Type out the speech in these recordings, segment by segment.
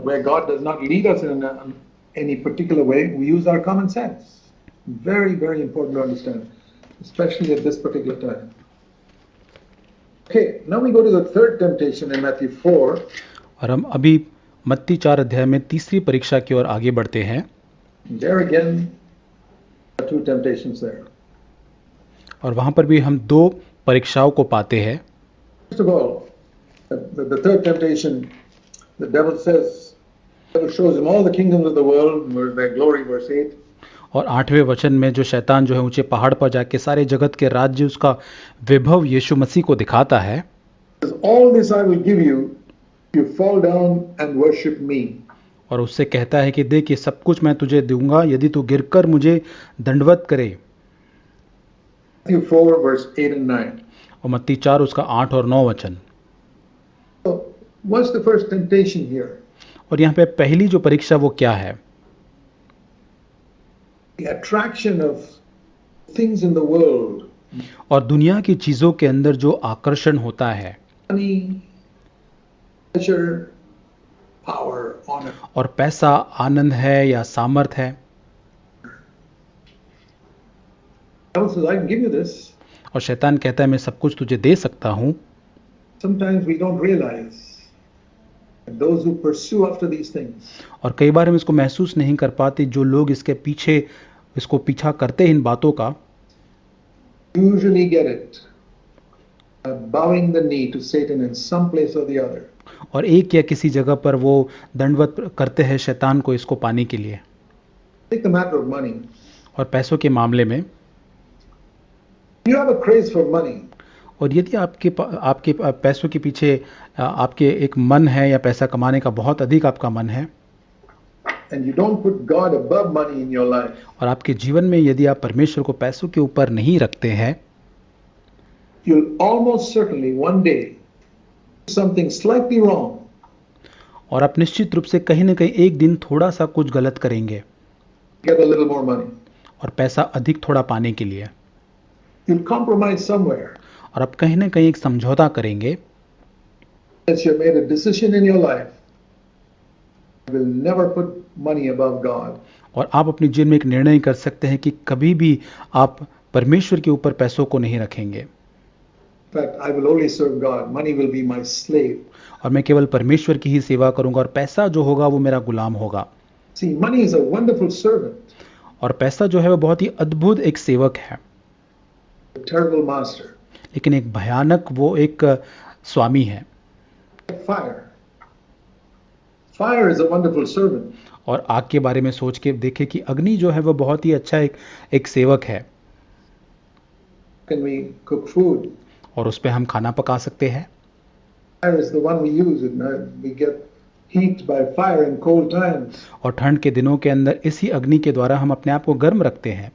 Where God does not lead us in any particular way, we use our common sense. Very, very important to understand, especially at this particular time. Okay, now we go to the third temptation in Matthew 4. और हम अभी मत्ती 4 अध्याय में तीसरी परीक्षा की ओर आगे बढ़ते हैं। There again, there are two temptations there. और वहाँ पर भी हम दो परीक्षाओं को पाते हैं। First of all, the third temptation, the devil says, the devil shows him all the kingdoms of the world, their glory, verse 8. और 8वें वचन में जो शैतान जो है ऊंचे पहाड़ पर जाके सारे जगत के राज्य उसका विभव यीशु मसीह को दिखाता है। Says, all this I will give you if you fall down and worship me. और उससे कहता है कि देख ये सब कुछ मैं तुझे दूंगा यदि तू गिरकर मुझे दंडवत करे। Matthew 4, verse 8 and 9. और मत्ती 4 उसका 8 और 9 वचन। So, what's the first temptation here? और यहाँ पे पहली जो परीक्षा वो क्या है? The attraction of things in the world. और दुनिया की चीजों के अंदर जो आकर्षण होता है, Money, pleasure, power, honor. और पैसा, आनंद है या सामर्थ है। The devil says, I can give you this. और शैतान कहता है मैं सब कुछ तुझे दे सकता हूँ। Sometimes we don't realize that those who pursue after these things, और कई बार हम इसको महसूस नहीं कर पाते, जो लोग इसको पीछा करते हैं इन बातों का, usually get it by bowing the knee to Satan in some place or the other. और एक या किसी जगह पर वो दंडवत करते हैं शैतान को इसको पाने के लिए। Take the matter of money. और पैसों के मामले में, You have a craze for money. और यदि आपके पैसों के पीछे आपके एक मन है या पैसा कमाने का बहुत अधिक आपका मन है, And you don't put God above money in your life. और आपके जीवन में यदि आप परमेश्वर को पैसों के ऊपर नहीं रखते हैं, You'll almost certainly one day do something slightly wrong. और आप निश्चित रूप से कहीं ना कहीं एक दिन थोड़ा सा कुछ गलत करेंगे, Get a little more money. और पैसा अधिक थोड़ा पाने के लिए, You'll compromise somewhere. और आप कहीं ना कहीं एक समझौता करेंगे। Since you made a decision in your life, you will never put money above God. और आप अपने जीवन में एक निर्णय कर सकते हैं कि कभी भी आप परमेश्वर के ऊपर पैसों को नहीं रखेंगे। In fact, I will only serve God. Money will be my slave. और मैं केवल परमेश्वर की ही सेवा करूंगा, और पैसा जो होगा वो मेरा गुलाम होगा। See, money is a wonderful servant, और पैसा जो है वो बहुत ही अद्भुत एक सेवक है, a terrible master. लेकिन एक भयानक वो एक स्वामी है। Fire. Fire is a wonderful servant. और आग के बारे में सोच के देखें कि अग्नि जो है वो बहुत ही अच्छा एक सेवक है, Can we cook food? और उस पर हम खाना पका सकते हैं। Fire is the one we use, and we get heat by fire in cold times. और ठंड के दिनों के अंदर इसी अग्नि के द्वारा हम अपने आप को गर्म रखते हैं।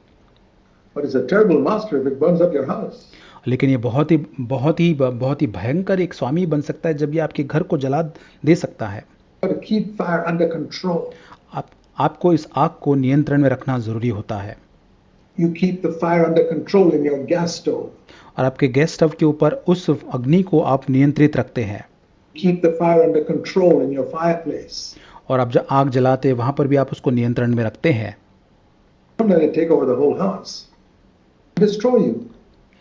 But it's a terrible master if it burns up your house. लेकिन ये बहुत ही भयंकर एक स्वामी बन सकता है जब ये आपके घर को जला दे सकता है। You got to keep fire under control. आपको इस आग को नियंत्रण में रखना जरूरी होता है। You keep the fire under control in your gas stove. और आपके गैस स्टोव के ऊपर उस अग्नि को आप नियंत्रित रखते हैं। Keep the fire under control in your fireplace. और आप जब आग जलाते हैं वहां पर भी आप उसको नियंत्रण में रखते हैं। Don't let it take over the whole house. Destroy you.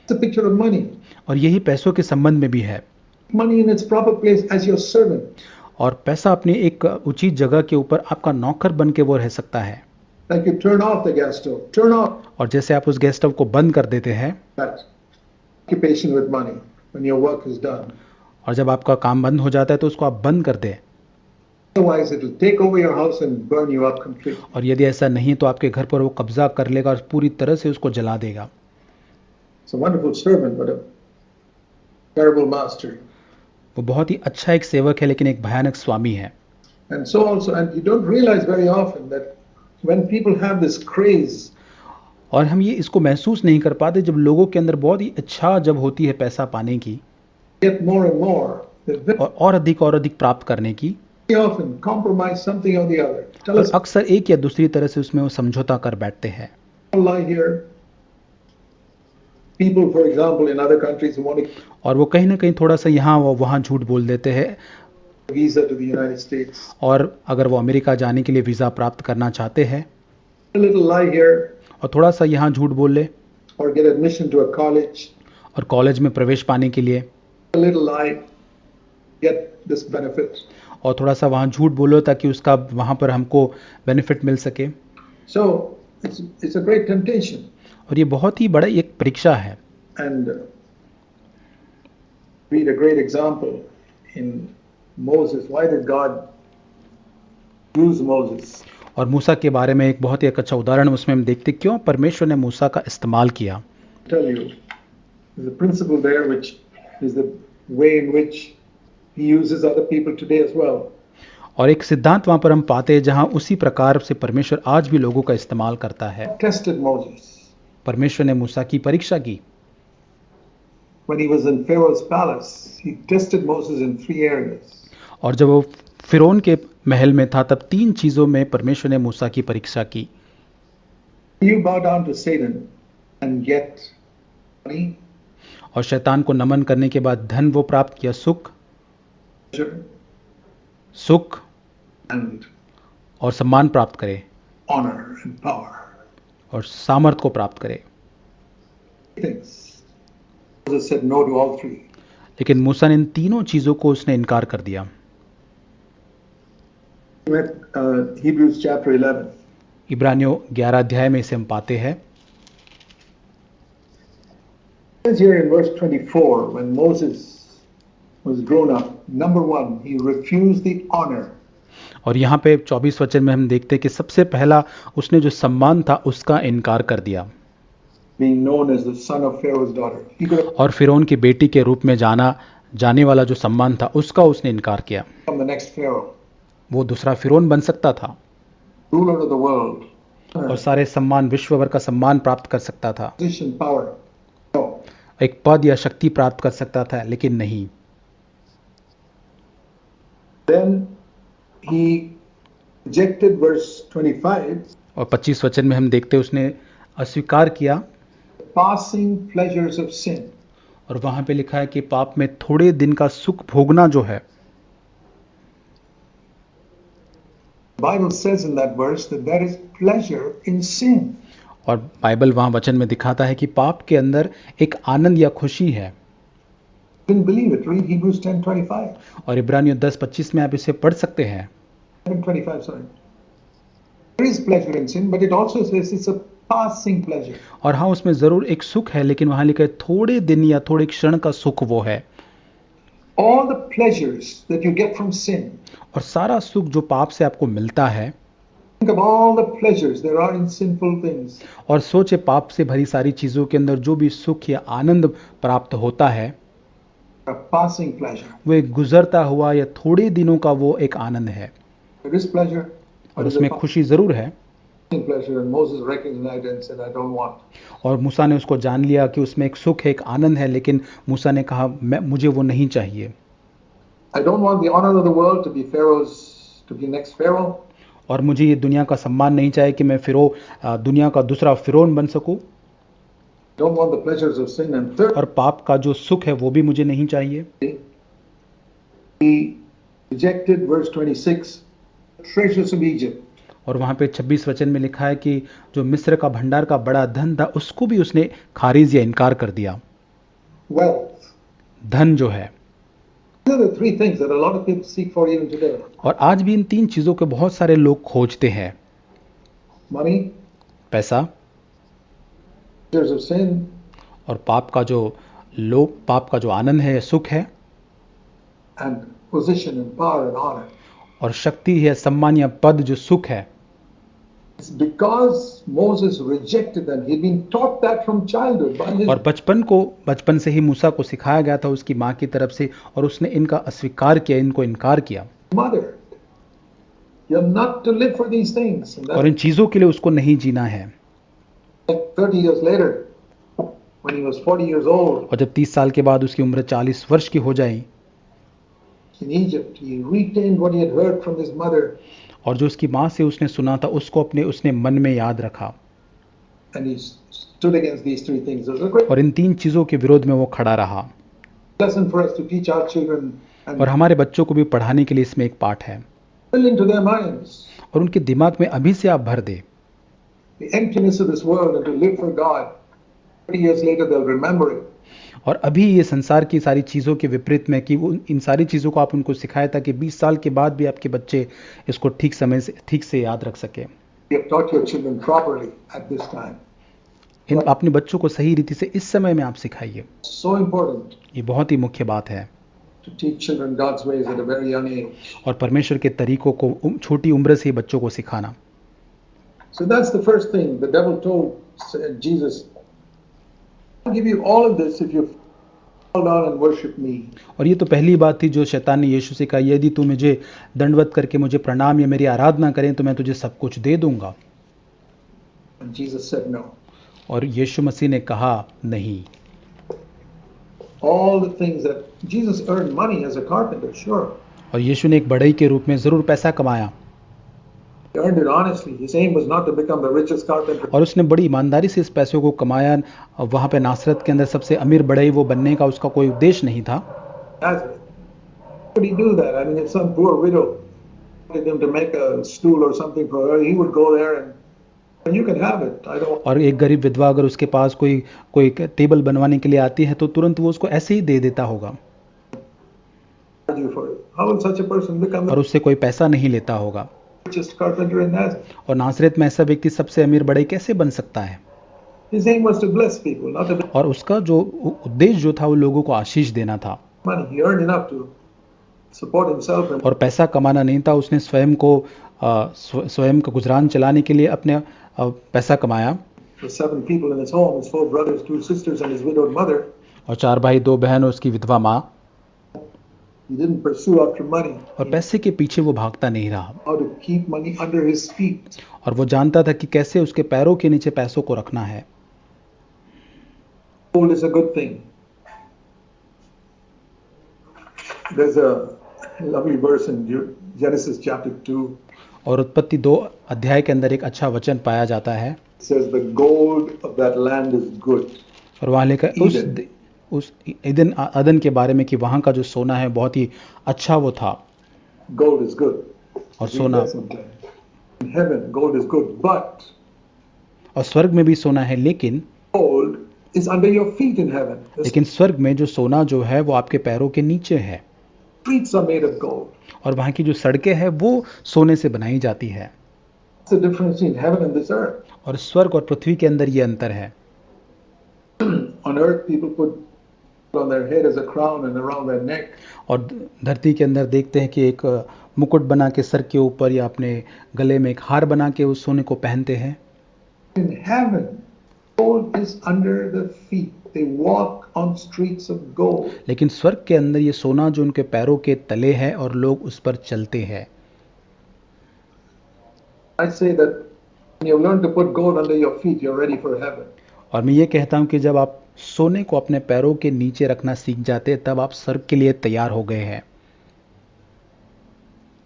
It's a picture of money. और यही पैसों के संबंध में भी है। Money in its proper place as your servant. और पैसा अपनी एक उचित जगह के ऊपर आपका नौकर बन के वो रह सकता है। Like you turn off the gas stove. Turn off और जैसे आप उस गैस स्टोव को बंद कर देते हैं, that occupation with money when your work is done. और जब आपका काम बंद हो जाता है तो उसको आप बंद कर दें। Otherwise, it will take over your house and burn you up completely. और यदि ऐसा नहीं तो आपके घर पर वो कब्जा कर लेगा और पूरी तरह से उसको जला देगा। It's a wonderful servant, but a terrible master. वो बहुत ही अच्छा एक सेवक है लेकिन एक भयानक स्वामी है। And so also, and you don't realize very often that when people have this craze, और हम ये इसको महसूस नहीं कर पाते जब लोगों के अंदर बहुत ही इच्छा जब होती है पैसा पाने की, get more and more, they और अधिक प्राप्त करने की, very often compromise something or the other. Tell और us, अक्सर एक या दूसरी तरह से उसमें वो समझौता कर बैठते हैं। don't lie here. People, for example, in other countries who want to और वो कहीं ना कहीं थोड़ा सा यहाँ वहाँ झूठ बोल देते हैं। visa to the United States. और अगर वो अमेरिका जाने के लिए वीज़ा प्राप्त करना चाहते हैं A little lie here, और थोड़ा सा यहाँ झूठ बोल ले or get admission to a college. और कॉलेज में प्रवेश पाने के लिए A little lie, get this benefit. और थोड़ा सा वहाँ झूठ बोलो ताकि उसका वहाँ पर हमको बेनिफिट मिल सके। So it's a great temptation. और ये बहुत ही बड़ा एक परीक्षा है। And read a great example in Moses. Why did God use Moses? और मूसा के बारे में एक बहुत ही अच्छा उदाहरण उसमें हम देखते क्यों परमेश्वर ने मूसा का इस्तेमाल किया। Tell you, there's a principle there which is the way in which he uses other people today as well. और एक सिद्धांत वहाँ पर हम पाते हैं जहाँ उसी प्रकार से परमेश्वर आज भी लोगों का इस्तेमाल करता है। Tested Moses परमेश्वर ने मूसा की परीक्षा की। when he was in Pharaoh's palace. He tested Moses in 3 areas. और जब वो फिरौन के महल में था तब 3 चीजों में परमेश्वर ने मूसा की परीक्षा की। You bow down to Satan and get money, और शैतान को नमन करने के बाद धन वो प्राप्त किया, pleasure, सुख and और सम्मान प्राप्त करे honor and power. और सामर्थ को प्राप्त करे। Things. Moses said no to all 3. लेकिन मूसा ने इन तीनों चीजों को उसने इनकार कर दिया। Hebrews chapter 11. इब्रानियों 11 अध्याय में इसे हम पाते हैं। It says here in verse 24, when Moses was grown up, number 1, he refused the honor. और यहाँ पे 24 वचन में हम देखते हैं कि सबसे पहला उसने जो सम्मान था उसका इनकार कर दिया। Being known as the son of Pharaoh's daughter. He could have और फिरौन की बेटी के रूप में जाने वाला जो सम्मान था उसका उसने इनकार किया। become the next Pharaoh, वो दूसरा फिरौन बन सकता था ruler of the world, और सारे सम्मान विश्व भर का सम्मान प्राप्त कर सकता था, position, power. No. एक पद या शक्ति प्राप्त कर सकता था, लेकिन नहीं। Then he rejected verse 25, और 25 वचन में हम देखते उसने अस्वीकार किया। passing pleasures of sin. और वहां पे लिखा है कि पाप में थोड़े दिन का सुख भोगना जो है, The Bible says in that verse that there is pleasure in sin. और बाइबल वहां वचन में दिखाता है कि पाप के अंदर एक आनंद या खुशी है। Didn't believe it. Read Hebrews 10:25. और इब्रानियों 10:25 में आप इसे पढ़ सकते हैं। 10:25, sorry. There is pleasure in sin, but it also says it's a passing pleasure. और हाँ, उसमें जरूर एक सुख है, लेकिन वहां लिखा है थोड़े दिन या थोड़े क्षण का सुख वो है। All the pleasures that you get from sin, और सारा सुख जो पाप से आपको मिलता है, think of all the pleasures there are in sinful things. और सोचे पाप से भरी सारी चीजों के अंदर जो भी सुख या आनंद प्राप्त होता है A passing pleasure. वो एक गुजरता हुआ या थोड़े दिनों का वो एक आनंद है। There is pleasure, और but it's उसमें a खुशी जरूर है। passing pleasure. And Moses recognized it and said, I don't want. और मूसा ने उसको जान लिया कि उसमें एक सुख है, एक आनंद है, लेकिन मूसा ने कहा मुझे वो नहीं चाहिए। I don't want the honor of the world to be Pharaoh's, to be next Pharaoh. और मुझे ये दुनिया का सम्मान नहीं चाहिए कि मैं दुनिया का दूसरा फिरौन बन सकूं। Don't want the pleasures of sin. And third, और पाप का जो सुख है वो भी मुझे नहीं चाहिए। he rejected verse 26, treasures of Egypt. और वहां पे 26 वचन में लिखा है कि जो मिस्र का भंडार का बड़ा धन था उसको भी उसने खारिज या इनकार कर दिया। Wealth. धन जो है, These are the 3 things that a lot of people seek for even today. और आज भी इन 3 चीजों के बहुत सारे लोग खोजते हैं। Money, पैसा pleasures of sin, और पाप का जो आनंद है या सुख है, and position and power and honor. और शक्ति है, सम्मान या पद जो सुख है। It's because Moses rejected them. He'd been taught that from childhood by his और बचपन से ही मूसा को सिखाया गया था उसकी माँ की तरफ से, और उसने इनका अस्वीकार किया, इनको इनकार किया। mother. You're not to live for these things. And और इन चीजों के लिए उसको नहीं जीना है। like 30 years later, when he was 40 years old और जब 30 साल के बाद उसकी उम्र 40 वर्ष की हो जाए, in Egypt, he retained what he had heard from his mother, और जो उसकी माँ से उसने सुना था उसको उसने मन में याद रखा, and he stood against these 3 things. There's a great और इन 3 चीजों के विरोध में वो खड़ा रहा। lesson for us to teach our children and और हमारे बच्चों को भी पढ़ाने के लिए इसमें एक पाठ है fill into their minds और उनके दिमाग में अभी से आप भर दे the emptiness of this world and to live for God. 30 years later, they'll remember it. और अभी ये संसार की सारी चीज़ों के विपरीत में कि वो इन सारी चीज़ों को आप उनको सिखाए ताकि 20 साल के बाद भी आपके बच्चे इसको ठीक से याद रख सके You have taught your children properly at this time. अपने बच्चों को सही रीति से इस समय में आप सिखाइए So important ये बहुत ही मुख्य बात है to teach children God's ways at a very young age. और परमेश्वर के तरीकों को छोटी उम्र से ही बच्चों को सिखाना So that's the first thing the devil told Jesus. I'll give you all of this if you fall down and worship me. और ये तो पहली बात थी जो शैतान ने यीशु से कहा यदि तू मुझे दंडवत करके मुझे प्रणाम या मेरी आराधना करें तो मैं तुझे सब कुछ दे दूंगा And Jesus said no. और यीशु मसीह ने कहा नहीं All the things that Jesus earned money as a carpenter, sure. और यीशु ने एक बढ़ई के रूप में ज़रूर पैसा कमाया He earned it honestly. His aim was not to become the richest carpenter. और उसने बड़ी ईमानदारी से इस पैसों को कमाया वहाँ पे नासरत के अंदर सबसे अमीर बढ़ई वो बनने का उसका कोई उद्देश्य नहीं था Nazareth. How would he do that? I mean, if some poor widow wanted him to make a stool or something for her, he would go there and you can have it. I don't और एक गरीब विधवा अगर उसके पास कोई table बनवाने के लिए आती है तो तुरंत वो उसको ऐसे ही दे देता होगा charge you for it. How will such a person become और the उससे कोई पैसा नहीं लेता होगा richest carpenter in Nazareth? और नासरत में ऐसा व्यक्ति सबसे अमीर बढ़ई कैसे बन सकता है His aim was to bless people, not to make और उसका जो उद्देश्य जो था वो लोगों को आशीष देना था money. He earned enough to support himself and और पैसा कमाना नहीं था उसने स्वयं का गुजरान चलाने के लिए अपने पैसा कमाया the 7 people in his home, his 4 brothers, 2 sisters, and his widowed mother. और 4 भाई 2 बहन और उसकी विधवा माँ He didn't pursue after money. और पैसे के पीछे वो भागता नहीं रहा How to keep money under his feet. और वो जानता था कि कैसे उसके पैरों के नीचे पैसों को रखना है Gold is a good thing. There's a lovely verse in Genesis chapter 2. और उत्पत्ति 2 अध्याय के अंदर एक अच्छा वचन पाया जाता है It says the gold of that land is good. और वहाँ लिखा उस अदन के बारे में कि वहाँ का जो सोना है बहुत ही अच्छा वो था Gold is good. और Read सोना that sometime. In heaven, gold is good, but और स्वर्ग में भी सोना है लेकिन gold is under your feet in heaven. The स्वर्ग में जो सोना जो है वो आपके पैरों के नीचे है streets are made of gold. और वहाँ की जो सड़कें हैं वो सोने से बनाई जाती है What's the difference between heaven and this earth? और स्वर्ग और पृथ्वी के अंदर ये अंतर है On earth, people put on their head as a crown and around their neck. और धरती के अंदर देखते हैं कि एक मुकुट बना के सर के ऊपर या अपने गले में एक हार बना के उस सोने को पहनते हैं In heaven, gold is under the feet. They walk on streets of gold. लेकिन स्वर्ग के अंदर ये सोना जो उनके पैरों के तले है और लोग उस पर चलते हैं I say that when you learn to put gold under your feet, you're ready for heaven. और मैं ये कहता हूँ कि जब आप सोने को अपने पैरों के नीचे रखना सीख जाते हैं तब आप स्वर्ग के लिए तैयार हो गए हैं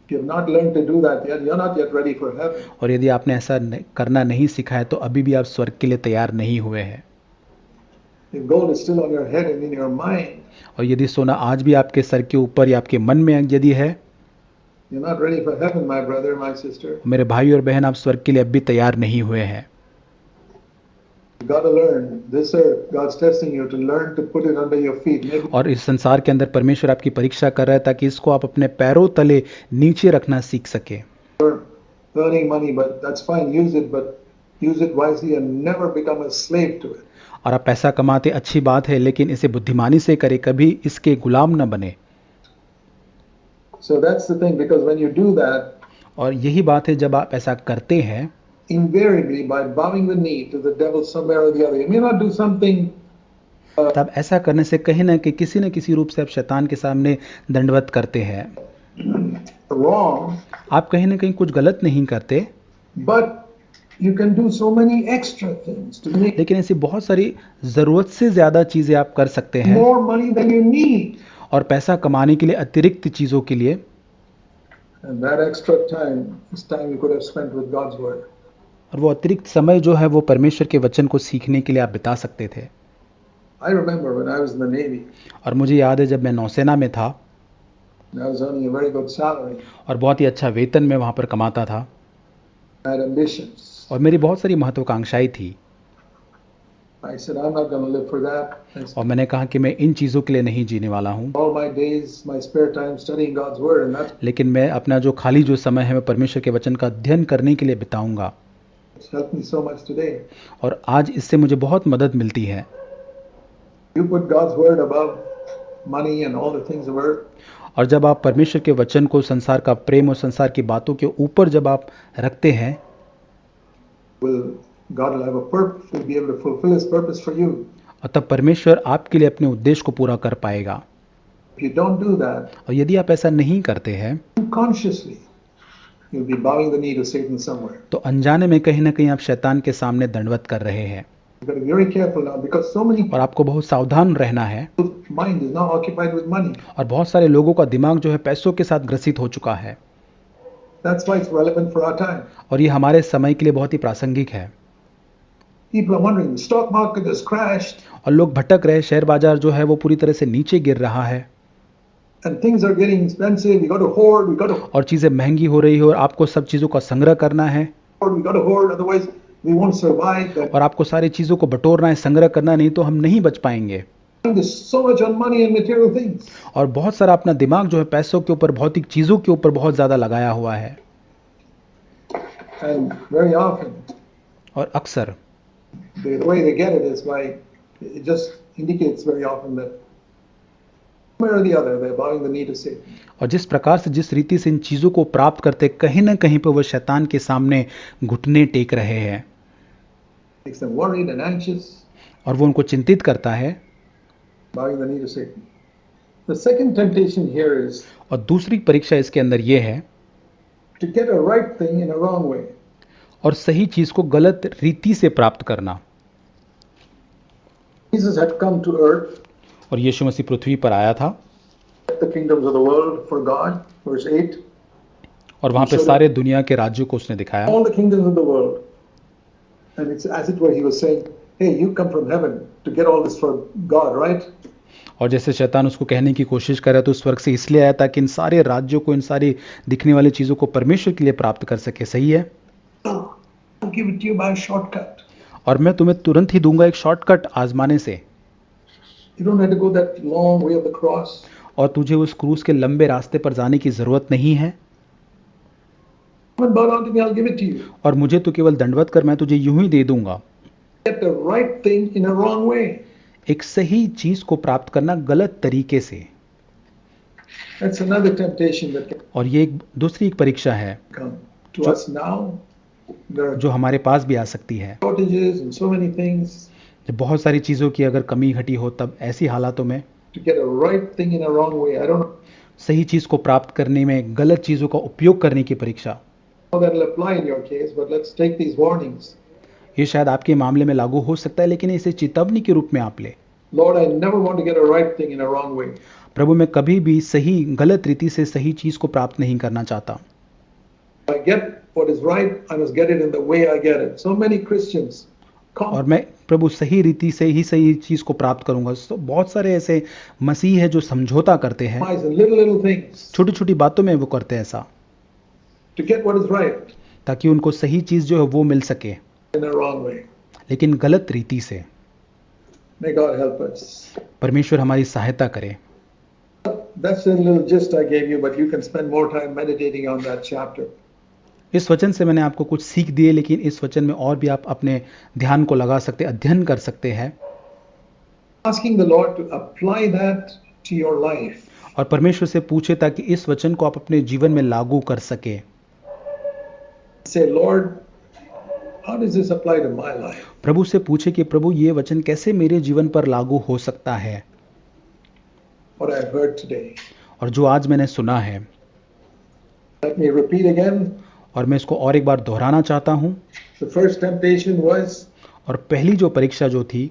If you have not learned to do that yet, you're not yet ready for heaven. और यदि आपने ऐसा करना नहीं सीखा है तो अभी भी आप स्वर्ग के लिए तैयार नहीं हुए हैं If gold is still on your head and in your mind, और यदि सोना आज भी आपके सर के ऊपर या आपके मन में यदि है you're not ready for heaven, my brother, my sister. मेरे भाई और बहन आप स्वर्ग के लिए अब भी तैयार नहीं हुए हैं You got to learn this earth. God's testing you to learn to put it under your feet. Maybe और इस संसार के अंदर परमेश्वर आपकी परीक्षा कर रहा है ताकि इसको आप अपने पैरों तले नीचे रखना सीख सके you're earning money, but that's fine. Use it, but use it wisely and never become a slave to it. और आप पैसा कमाते अच्छी बात है लेकिन इसे बुद्धिमानी से करें कभी इसके गुलाम न बने So that's the thing, because when you do that, और यही बात है जब आप ऐसा करते हैं invariably by bowing the knee to the devil somewhere or the other, you may not do something तब ऐसा करने से कहीं ना कि किसी न किसी रूप से आप शैतान के सामने दंडवत करते हैं wrong, आप कहीं ना कहीं कुछ गलत नहीं करते but you can do so many extra things to make लेकिन ऐसी बहुत सारी ज़रूरत से ज़्यादा चीज़ें आप कर सकते हैं more money than you need. और पैसा कमाने के लिए अतिरिक्त चीज़ों के लिए And that extra time is time you could have spent with God's word. और वो अतिरिक्त समय जो है वो परमेश्वर के वचन को सीखने के लिए आप बिता सकते थे I remember when I was in the Navy, और मुझे याद है जब मैं नौसेना में था And I was earning a very good salary. और बहुत ही अच्छा वेतन मैं वहाँ पर कमाता था I had ambitions. और मेरी बहुत सारी महत्वाकांक्षाएं थी I said, I'm not going to live for that. I और spent मैंने कहा कि मैं इन चीज़ों के लिए नहीं जीने वाला हूँ, all my days, my spare time studying God's Word, and that's लेकिन मैं अपना जो खाली जो समय है मैं परमेश्वर के वचन का अध्ययन करने के लिए बिताऊंगा। what's helped me so much today. और आज इससे मुझे बहुत मदद मिलती है। You put God's Word above money and all the things of earth, और जब आप परमेश्वर के वचन को संसार का प्रेम और संसार की बातों के ऊपर जब आप रखते हैं, God will have a purpose, will be able to fulfill His purpose for you. और तब परमेश्वर आपके लिए अपने उद्देश्य को पूरा कर पाएगा। If you don't do that, और यदि आप ऐसा नहीं करते हैं unconsciously, you'll be bowing the knee to Satan somewhere. तो अनजाने में कहीं ना कहीं आप शैतान के सामने दंडवत कर रहे हैं। You've got to be very careful now because so many और आपको बहुत सावधान रहना है। people's mind is now occupied with money. और बहुत सारे लोगों का दिमाग जो है पैसों के साथ ग्रसित हो चुका है That's why it's relevant for our time. और ये हमारे समय के लिए बहुत ही प्रासंगिक है। People are wondering, the stock market has crashed और लोग भटक रहे, शेयर बाजार जो है वो पूरी तरह से नीचे गिर रहा है and things are getting expensive. We got to hoard, we got to और चीज़ें महंगी हो रही है और आपको सब चीज़ों का संग्रह करना है hoard, we got to hoard, otherwise we won't survive. That और आपको सारी चीज़ों को बटोरना है, संग्रह करना, नहीं तो हम नहीं बच पाएंगे। there's so much on money and material things. और बहुत सारा अपना दिमाग जो है पैसों के ऊपर, भौतिक चीज़ों के ऊपर बहुत ज़्यादा लगाया हुआ है। And very often, और अक्सर the way they get it is by, it just indicates very often that one way or the other, they're bowing the knee to Satan. और जिस प्रकार से, जिस रीति से इन चीज़ों को प्राप्त करते, कहीं ना कहीं पर वो शैतान के सामने घुटने टेक रहे हैं Makes them worried and anxious, और वो उनको चिंतित करता है। bowing the knee to Satan. The second temptation here is और दूसरी परीक्षा इसके अंदर ये है to get a right thing in a wrong way. और सही चीज़ को गलत रीति से प्राप्त करना। Jesus had come to earth, और यीशु मसीह पृथ्वी पर आया था the kingdoms of the world for God, verse 8. और वहाँ पे सारे दुनिया के राज्यों को उसने दिखाया All the kingdoms of the world. And it's as it were, he was saying, hey, you come from heaven to get all this for God, right? और जैसे शैतान उसको कहने की कोशिश कर रहा था, उस स्वर्ग से इसलिए आया था कि इन सारे राज्यों को, इन सारी दिखने वाली चीज़ों को परमेश्वर के लिए प्राप्त कर सके। सही है, I'll give it to you by a shortcut. और मैं तुम्हें तुरंत ही दूंगा एक शॉर्टकट आजमाने से, You don't have to go that long way of the cross. और तुझे उस क्रूस के लंबे रास्ते पर जाने की जरूरत नहीं है। Come and bow down to me, I'll give it to you. और मुझे तो केवल दंडवत कर, मैं तुझे यूं ही दे दूंगा। Get the right thing in a wrong way. एक सही चीज को प्राप्त करना गलत तरीके से। That's another temptation that can और ये एक दूसरी एक परीक्षा है come to us now. There are जो हमारे पास भी आ सकती है। shortages and so many things. जब बहुत सारी चीज़ों की अगर कमी घटी हो, तब ऐसी हालातों में To get a right thing in a wrong way. I don't know सही चीज़ को प्राप्त करने में गलत चीज़ों का उपयोग करने की परीक्षा। how that will apply in your case, but let's take these warnings. ये शायद आपके मामले में लागू हो सकता है, लेकिन इसे चेतावनी के रूप में आप ले। Lord, I never want to get a right thing in a wrong way. प्रभु, मैं कभी भी सही गलत रीति से सही चीज़ को प्राप्त नहीं करना चाहता। If I get what is right, I must get it in the way I get it. So many Christians और मैं प्रभु सही रीति से ही सही चीज़ को प्राप्त करूंगा। तो बहुत सारे ऐसे मसीह है जो समझौता करते हैं, compromise in little things छोटी छोटी बातों में वो करते हैं ऐसा, to get what is right ताकि उनको सही चीज़ जो है वो मिल सके, in a wrong way. लेकिन गलत रीति से। May God help us. परमेश्वर हमारी सहायता करे। That's a little gist I gave you, but you can spend more time meditating on that chapter. इस वचन से मैंने आपको कुछ सीख दिए, लेकिन इस वचन में और भी आप अपने ध्यान को लगा सकते, अध्ययन कर सकते हैं। Asking the Lord to apply that to your life. और परमेश्वर से पूछे ताकि इस वचन को आप अपने जीवन में लागू कर सके। Say, Lord, how does this apply to my life? प्रभु से पूछे कि प्रभु ये वचन कैसे मेरे जीवन पर लागू हो सकता है। What I've heard today. और जो आज मैंने सुना है, Let me repeat again. और मैं इसको और एक बार दोहराना चाहता हूँ। The first temptation was और पहली जो परीक्षा जो थी,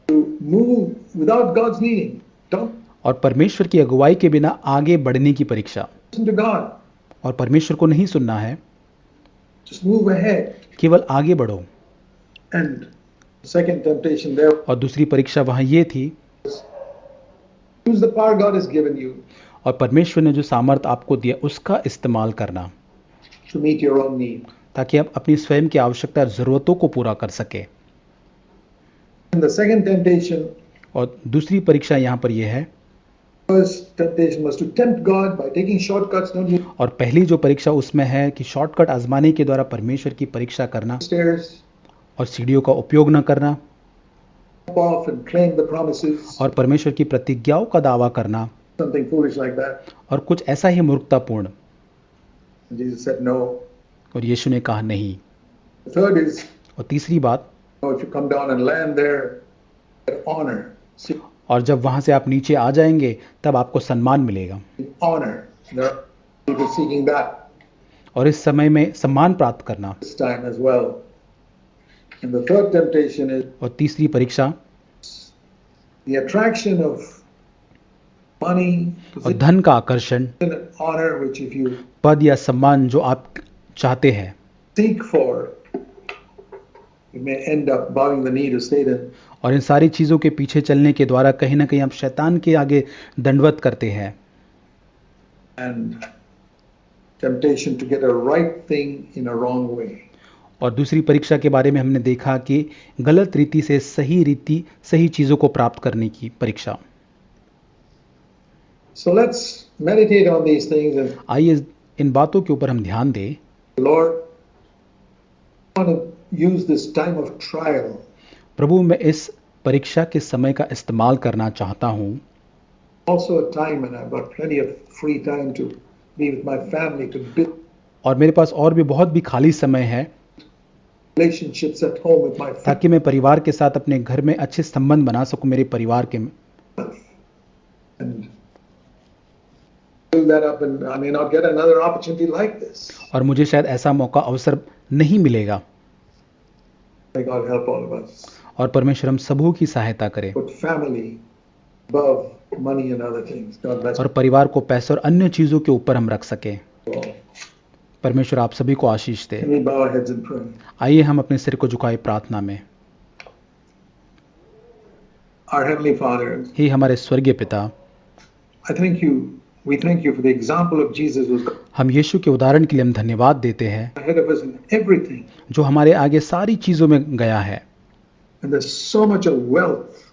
to move without God's leading. Don't और परमेश्वर की अगुवाई के बिना आगे बढ़ने की परीक्षा। listen to God. और परमेश्वर को नहीं सुनना है, Just move ahead. केवल आगे बढ़ो। And second temptation there और दूसरी परीक्षा वहाँ ये थी to Use the power God has given you और परमेश्वर ने जो सामर्थ आपको दिया उसका इस्तेमाल करना, to meet your own need. ताकि आप अपनी स्वयं की आवश्यकता और ज़रूरतों को पूरा कर सके। And the second temptation, और दूसरी परीक्षा यहाँ पर यह है, first temptation was to tempt God by taking shortcuts, don't you? और पहली जो परीक्षा उसमें है कि शॉर्टकट आजमाने के द्वारा परमेश्वर की परीक्षा करना Stairs, और सीढ़ियों का उपयोग न करना hop off and claim the promises, और परमेश्वर की प्रतिज्ञाओं का दावा करना something foolish like that. और कुछ ऐसा ही मूर्खतापूर्ण। And Jesus said no. और यीशु ने कहा नहीं। The third is, और तीसरी बात, oh, if you come down and land there, get honor. See, और जब वहां से आप नीचे आ जाएंगे तब आपको सम्मान मिलेगा, honor. There are people seeking that और इस समय में सम्मान प्राप्त करना। this time as well. And the third temptation is और तीसरी परीक्षा, the attraction of money, और position, धन का आकर्षण, and honor, which if you पद या सम्मान जो आप चाहते हैं, seek for, you may end up bowing the knee to Satan. और इन सारी चीजों के पीछे चलने के द्वारा कहीं ना कहीं आप शैतान के आगे दंडवत करते हैं। And temptation to get a right thing in a wrong way. और दूसरी परीक्षा के बारे में हमने देखा कि गलत रीति से सही चीजों को प्राप्त करने की परीक्षा। So let's meditate on these things and आइए इन बातों के ऊपर हम ध्यान दें। Lord, I want to use this time of trial प्रभु, मैं इस परीक्षा के समय का इस्तेमाल करना चाहता हूँ, also a time when I've got plenty of free time to be with my family, to build और मेरे पास और भी बहुत भी खाली समय है relationships at home with my ताकि मैं परिवार के साथ अपने घर में अच्छे संबंध बना सकूं, मेरे परिवार के। family. And build that up, and I may not get another opportunity like this. और मुझे शायद ऐसा मौका अवसर नहीं मिलेगा। May God help all of us. और परमेश्वर हम सबों की सहायता करे Put family above money and other things. God bless और परिवार को पैसे और अन्य चीजों के ऊपर हम रख सके। you all. परमेश्वर आप सभी को आशीष दे। Can we bow our heads and pray? आइए हम अपने सिर को झुकाए प्रार्थना में। Our Heavenly Father, हे हमारे स्वर्गीय पिता, I thank you. We thank you for the example of Jesus who's हम यीशु के उदाहरण के लिए हम धन्यवाद देते हैं ahead of us in everything. जो हमारे आगे सारी चीजों में गया है। And there's so much of wealth,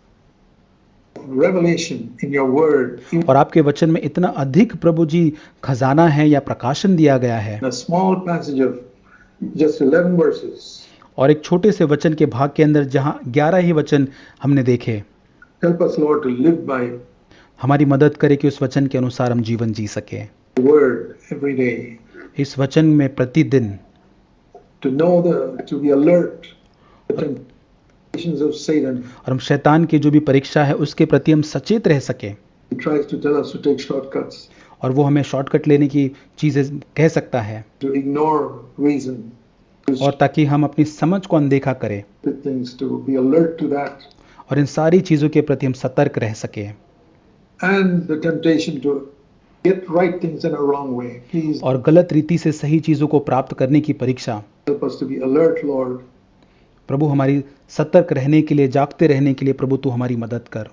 of revelation in your word. In और आपके वचन में इतना अधिक प्रभु जी खजाना है या प्रकाशन दिया गया है। a small passage of just 11 verses. और एक छोटे से वचन के भाग के अंदर जहाँ 11 ही वचन हमने देखे। Help us, Lord, to live by हमारी मदद करे कि उस वचन के अनुसार हम जीवन जी सके। the word every day. इस वचन में प्रतिदिन To know to be alert to the temptations of Satan. और हम शैतान की जो भी परीक्षा है उसके प्रति हम सचेत रह सके। He tries to tell us to take shortcuts, और वो हमें शॉर्टकट लेने की चीजें कह सकता है, to ignore reason, to और ताकि हम अपनी समझ को अनदेखा करें stupid things, to be alert to that. और इन सारी चीजों के प्रति हम सतर्क रह सके। And the temptation to get right things in a wrong way. Please और गलत रीति से सही चीजों को प्राप्त करने की परीक्षा। help us to be alert, Lord. प्रभु हमारी सतर्क रहने के लिए, जागते रहने के लिए प्रभु तू हमारी मदद कर।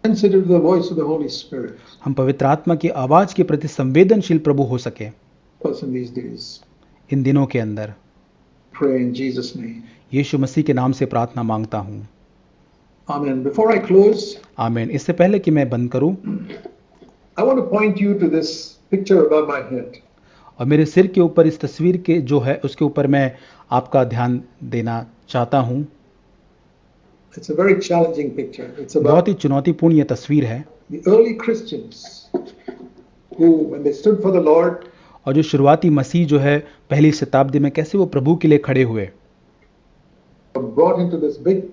Sensitive to the voice of the Holy Spirit. हम पवित्र आत्मा की आवाज के प्रति संवेदनशील प्रभु हो सके Help us in these days. इन दिनों के अंदर। Pray in Jesus' name. यीशु मसीह के नाम से प्रार्थना मांगता हूँ, Amen. Before I close, आमीन। इससे पहले कि मैं बंद करूं, I want to point you to this picture above my head. और मेरे सिर के ऊपर इस तस्वीर के जो है उसके ऊपर मैं आपका ध्यान देना चाहता हूं। It's a very challenging picture. It's बहुत about ही चुनौतीपूर्ण ये तस्वीर है। the early Christians who, when they stood for the Lord, और जो शुरुआती मसीह जो है पहली शताब्दी में कैसे वो प्रभु के लिए खड़े हुए were brought into this big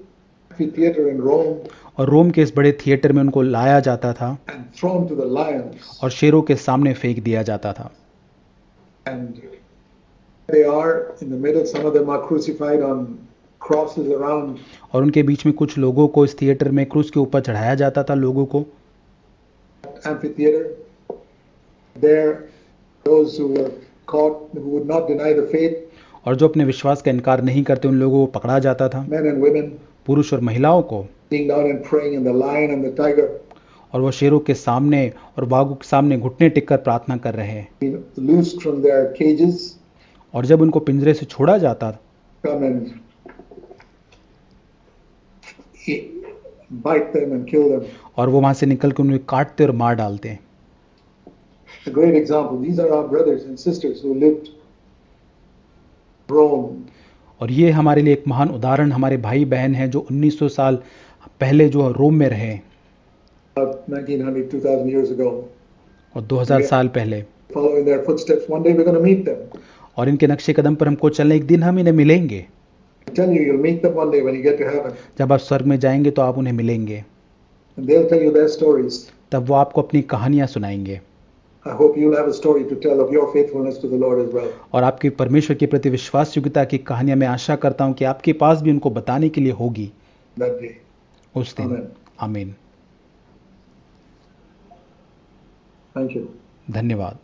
amphitheater in Rome और रोम के इस बड़े थिएटर में उनको लाया जाता था and thrown to the lions. और शेरों के सामने फेंक दिया जाता था। And they are in the middle. Some of them are crucified on crosses around. और उनके बीच में कुछ लोगों को इस थिएटर में क्रूस के ऊपर चढ़ाया जाता था, लोगों को। Amphitheater. There, those who were caught, who would not deny the faith, और जो अपने विश्वास का इनकार नहीं करते उन लोगों को पकड़ा जाता था, men and women, पुरुष और महिलाओं को। being down and praying, and the lion and the tiger. और वो शेरों के सामने और बाघों के सामने घुटने टेककर प्रार्थना कर रहे हैं। been loosed from their cages, और जब उनको पिंजरे से छोड़ा जाता come and bite them and kill them. और वो वहां से निकल कर उन्हें काटते और मार डालते हैं। A great example. These are our brothers and sisters who lived Rome. और ये हमारे लिए एक महान उदाहरण हमारे भाई बहन हैं जो 1900 साल पहले जो रोम में रहे About 1900, 2000 years ago. और 2000 साल पहले। Following their footsteps, one day we're going to meet them. और इनके नक्शे कदम पर हमको चलना, एक दिन हम इन्हें मिलेंगे। I tell you, you'll meet them one day when you get to heaven. जब आप स्वर्ग में जाएंगे तो आप उन्हें मिलेंगे, And they'll tell you their stories. तब वो आपको अपनी कहानियां सुनाएंगे। I hope you'll have a story to tell of your faithfulness to the Lord as well. और आपकी परमेश्वर के प्रति विश्वास योग्यता की कहानियां मैं आशा करता हूं कि आपके पास भी उनको बताने के लिए होगी That day. उस दिन। Amen. आमीन। Thank you. धन्यवाद।